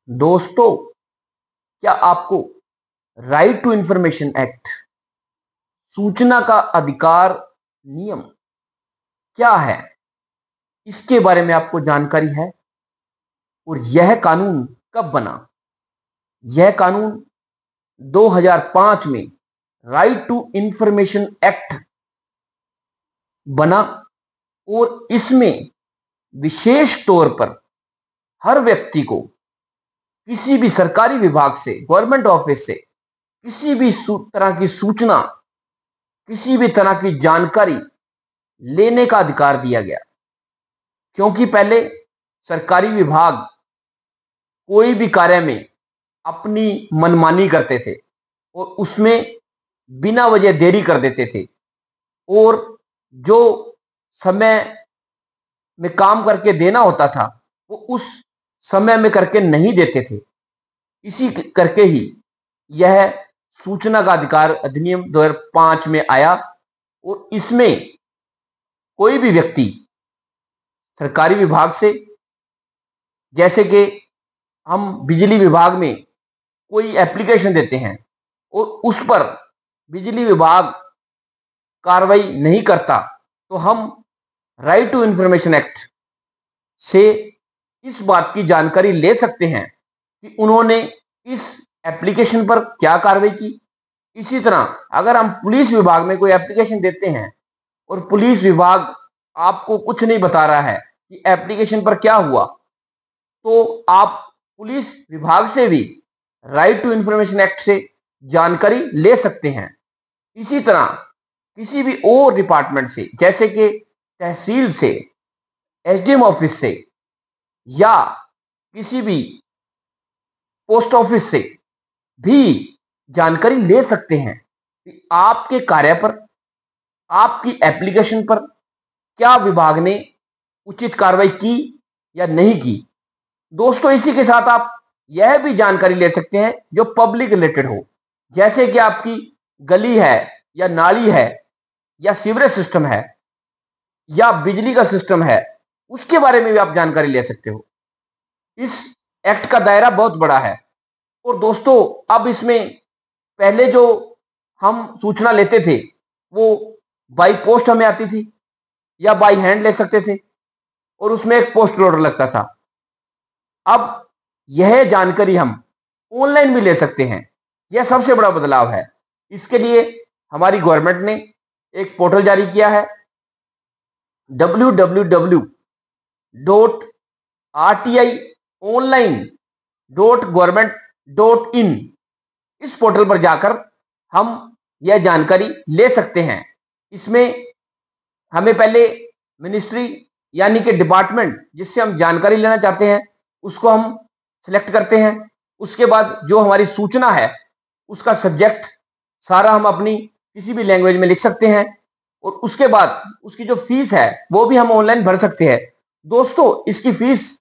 दोस्तों, क्या आपको राइट टू इंफॉर्मेशन एक्ट, सूचना का अधिकार नियम क्या है, इसके बारे में आपको जानकारी है? और यह कानून कब बना? यह कानून 2005 में राइट टू इंफॉर्मेशन एक्ट बना और इसमें विशेष तौर पर हर व्यक्ति को किसी भी सरकारी विभाग से, गवर्नमेंट ऑफिस से किसी भी तरह की सूचना, किसी भी तरह की जानकारी लेने का अधिकार दिया गया। क्योंकि पहले सरकारी विभाग कोई भी कार्य में अपनी मनमानी करते थे और उसमें बिना वजह देरी कर देते थे और जो समय में काम करके देना होता था वो उस समय में करके नहीं देते थे। इसी करके ही यह सूचना का अधिकार अधिनियम 2005 में आया और इसमें कोई भी व्यक्ति सरकारी विभाग से, जैसे कि हम बिजली विभाग में कोई एप्लीकेशन देते हैं और उस पर बिजली विभाग कार्रवाई नहीं करता, तो हम राइट टू इंफॉर्मेशन एक्ट से इस बात की जानकारी ले सकते हैं कि उन्होंने इस एप्लीकेशन पर क्या कार्रवाई की। इसी तरह अगर हम पुलिस विभाग में कोई एप्लीकेशन देते हैं और पुलिस विभाग आपको कुछ नहीं बता रहा है कि एप्लीकेशन पर क्या हुआ, तो आप पुलिस विभाग से भी राइट टू इंफॉर्मेशन एक्ट से जानकारी ले सकते हैं। इसी तरह किसी भी और डिपार्टमेंट से, जैसे कि तहसील से, एसडीएम ऑफिस से या किसी भी पोस्ट ऑफिस से भी जानकारी ले सकते हैं कि आपके कार्य पर, आपकी एप्लीकेशन पर क्या विभाग ने उचित कार्रवाई की या नहीं की। दोस्तों, इसी के साथ आप यह भी जानकारी ले सकते हैं जो पब्लिक रिलेटेड हो, जैसे कि आपकी गली है या नाली है या सीवरेज सिस्टम है या बिजली का सिस्टम है, उसके बारे में भी आप जानकारी ले सकते हो। इस एक्ट का दायरा बहुत बड़ा है। और दोस्तों, अब इसमें पहले जो हम सूचना लेते थे वो बाई पोस्ट हमें आती थी या बाई हैंड ले सकते थे और उसमें एक पोस्ट लोडर लगता था। अब यह जानकारी हम ऑनलाइन भी ले सकते हैं। यह सबसे बड़ा बदलाव है। इसके लिए हमारी गवर्नमेंट ने एक पोर्टल जारी किया है, www.rtionline.government.in। इस पोर्टल पर जाकर हम यह जानकारी ले सकते हैं। इसमें हमें पहले मिनिस्ट्री यानी कि डिपार्टमेंट जिससे हम जानकारी लेना चाहते हैं उसको हम सिलेक्ट करते हैं। उसके बाद जो हमारी सूचना है उसका सब्जेक्ट सारा हम अपनी किसी भी लैंग्वेज में लिख सकते हैं और उसके बाद उसकी जो फीस है वो भी हम ऑनलाइन भर सकते हैं। दोस्तों, इसकी फीस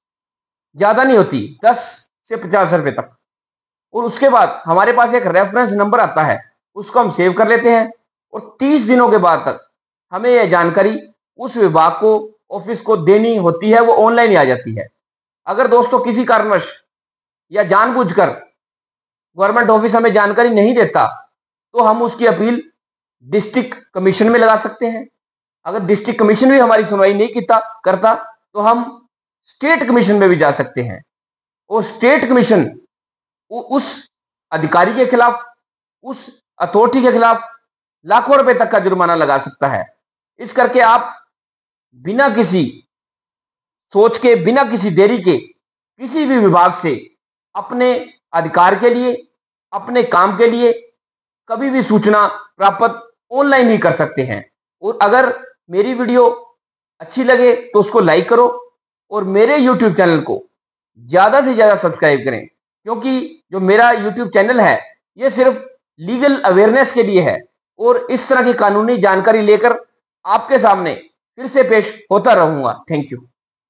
ज्यादा नहीं होती, 10 से 50 रुपए तक। और उसके बाद हमारे पास एक रेफरेंस नंबर आता है, उसको हम सेव कर लेते हैं और 30 दिनों के बाद तक हमें यह जानकारी उस विभाग को, ऑफिस को देनी होती है, वो ऑनलाइन ही आ जाती है। अगर दोस्तों किसी कारणवश या जानबूझकर गवर्नमेंट ऑफिस हमें जानकारी नहीं देता, तो हम उसकी अपील डिस्ट्रिक्ट कमीशन में लगा सकते हैं। अगर डिस्ट्रिक्ट कमीशन भी हमारी सुनवाई नहीं करता, तो हम स्टेट कमीशन में भी जा सकते हैं और स्टेट कमीशन उस अधिकारी के खिलाफ, उस अथॉरिटी के खिलाफ लाखों रुपए तक का जुर्माना लगा सकता है। इस करके आप बिना किसी सोच के, बिना किसी देरी के किसी भी विभाग से अपने अधिकार के लिए, अपने काम के लिए कभी भी सूचना प्राप्त ऑनलाइन ही कर सकते हैं। और अगर मेरी वीडियो अच्छी लगे तो उसको लाइक करो और मेरे YouTube चैनल को ज्यादा से ज्यादा सब्सक्राइब करें, क्योंकि जो मेरा YouTube चैनल है ये सिर्फ लीगल अवेयरनेस के लिए है और इस तरह की कानूनी जानकारी लेकर आपके सामने फिर से पेश होता रहूंगा। Thank you.